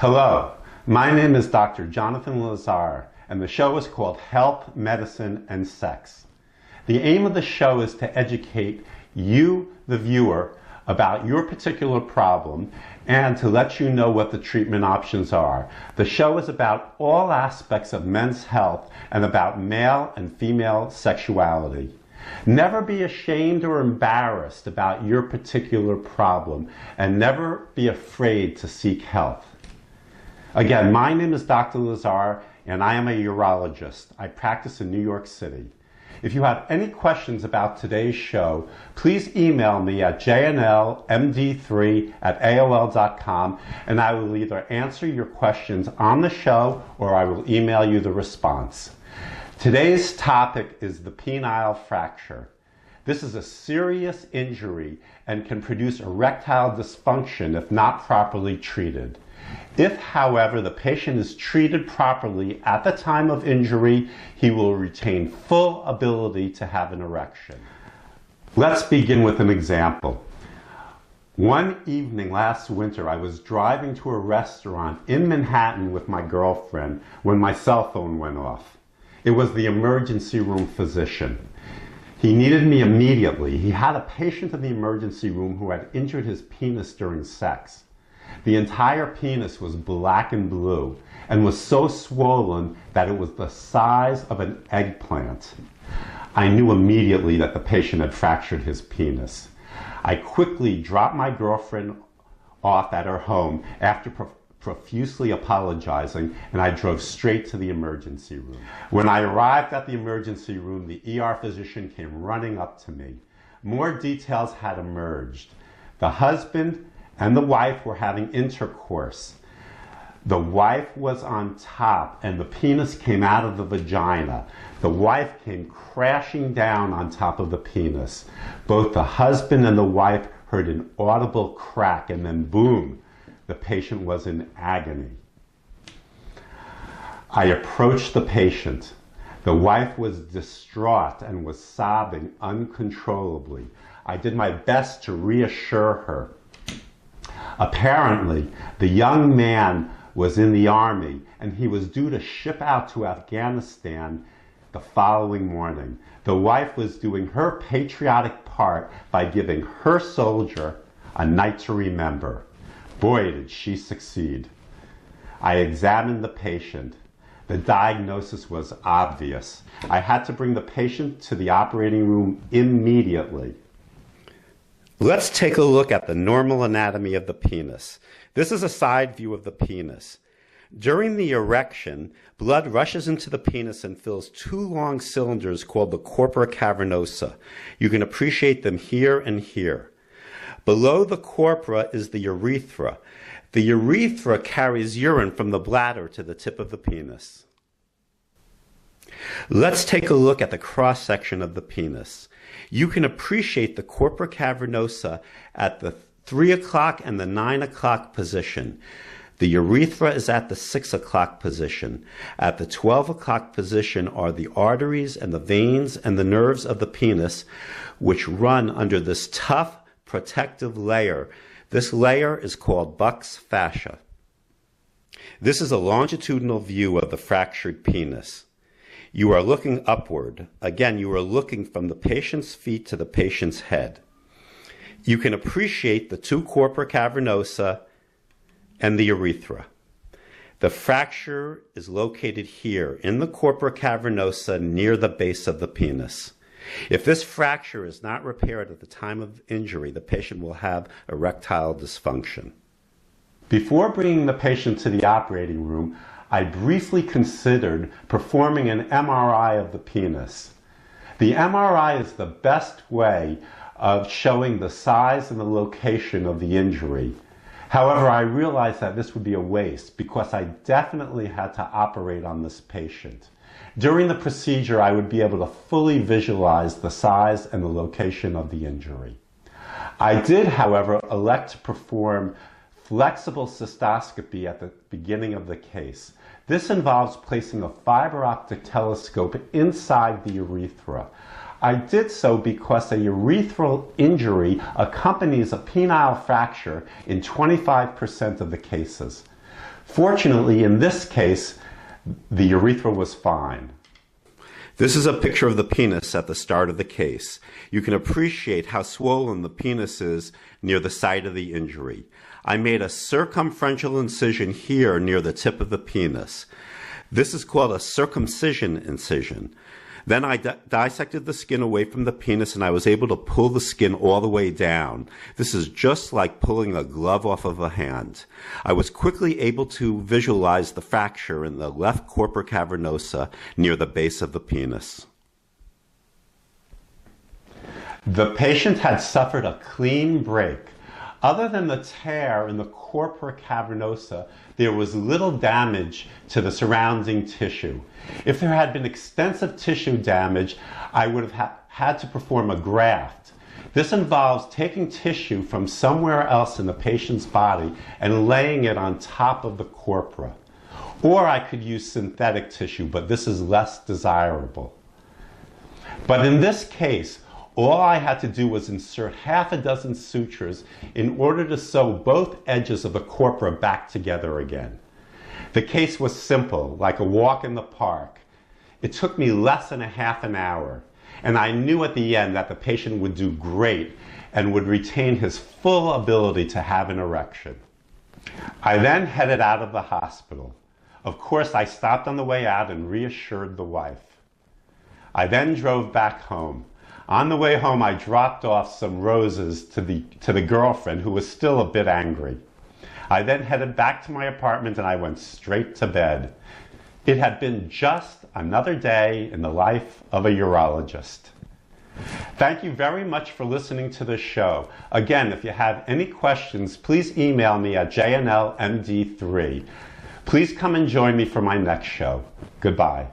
Hello, my name is Dr. Jonathan Lazare, and the show is called Health, Medicine, and Sex. The aim of the show is to educate you, the viewer, about your particular problem and to let you know what the treatment options are. The show is about all aspects of men's health and about male and female sexuality. Never be ashamed or embarrassed about your particular problem, and never be afraid to seek help. Again, my name is Dr. Lazare, and I am a urologist. I practice in New York City. If you have any questions about today's show, please email me at jnlmd3@aol.com, and I will either answer your questions on the show or I will email you the response. Today's topic is the penile fracture. This is a serious injury and can produce erectile dysfunction if not properly treated. If, however, the patient is treated properly at the time of injury, he will retain full ability to have an erection. Let's begin with an example. One evening last winter, I was driving to a restaurant in Manhattan with my girlfriend when my cell phone went off. It was the emergency room physician. He needed me immediately. He had a patient in the emergency room who had injured his penis during sex. The entire penis was black and blue and was so swollen that it was the size of an eggplant. I knew immediately that the patient had fractured his penis. I quickly dropped my girlfriend off at her home after profusely apologizing, and I drove straight to the emergency room. When I arrived at the emergency room, the ER physician came running up to me. More details had emerged. The husband and the wife were having intercourse. The wife was on top and the penis came out of the vagina. The wife came crashing down on top of the penis. Both the husband and the wife heard an audible crack, and then boom, the patient was in agony. I approached the patient. The wife was distraught and was sobbing uncontrollably. I did my best to reassure her. Apparently, the young man was in the army and he was due to ship out to Afghanistan the following morning. The wife was doing her patriotic part by giving her soldier a night to remember. Boy, did she succeed. I examined the patient. The diagnosis was obvious. I had to bring the patient to the operating room immediately. Let's take a look at the normal anatomy of the penis. This is a side view of the penis. During the erection, blood rushes into the penis and fills two long cylinders called the corpora cavernosa. You can appreciate them here and here. Below the corpora is the urethra. The urethra carries urine from the bladder to the tip of the penis. Let's take a look at the cross-section of the penis. You can appreciate the corpora cavernosa at the 3 o'clock and the 9 o'clock position. The urethra is at the 6 o'clock position. At the 12 o'clock position are the arteries and the veins and the nerves of the penis, which run under this tough protective layer. This layer is called Buck's fascia. This is a longitudinal view of the fractured penis. You are looking upward. Again, you are looking from the patient's feet to the patient's head. You can appreciate the two corpora cavernosa and the urethra. The fracture is located here in the corpora cavernosa near the base of the penis. If this fracture is not repaired at the time of injury, the patient will have erectile dysfunction. Before bringing the patient to the operating room, I briefly considered performing an MRI of the penis. The MRI is the best way of showing the size and the location of the injury. However, I realized that this would be a waste because I definitely had to operate on this patient. During the procedure, I would be able to fully visualize the size and the location of the injury. I did, however, elect to perform flexible cystoscopy at the beginning of the case. This involves placing a fiber optic telescope inside the urethra. I did so because a urethral injury accompanies a penile fracture in 25% of the cases. Fortunately, in this case, the urethra was fine. This is a picture of the penis at the start of the case. You can appreciate how swollen the penis is near the site of the injury. I made a circumferential incision here near the tip of the penis. This is called a circumcision incision. Then I dissected the skin away from the penis, and I was able to pull the skin all the way down. This is just like pulling a glove off of a hand. I was quickly able to visualize the fracture in the left corpora cavernosa near the base of the penis. The patient had suffered a clean break. Other than the tear in the corpora cavernosa, there was little damage to the surrounding tissue. If there had been extensive tissue damage, I would have had to perform a graft. This involves taking tissue from somewhere else in the patient's body and laying it on top of the corpora. Or I could use synthetic tissue, but this is less desirable. But in this case, all I had to do was insert half a dozen sutures in order to sew both edges of the corpora back together again. The case was simple, like a walk in the park. It took me less than a half an hour, and I knew at the end that the patient would do great and would retain his full ability to have an erection. I then headed out of the hospital. Of course, I stopped on the way out and reassured the wife. I then drove back home. On the way home, I dropped off some roses to the girlfriend, who was still a bit angry. I then headed back to my apartment and I went straight to bed. It had been just another day in the life of a urologist. Thank you very much for listening to this show. Again, if you have any questions, please email me at jnlmd3. Please come and join me for my next show. Goodbye.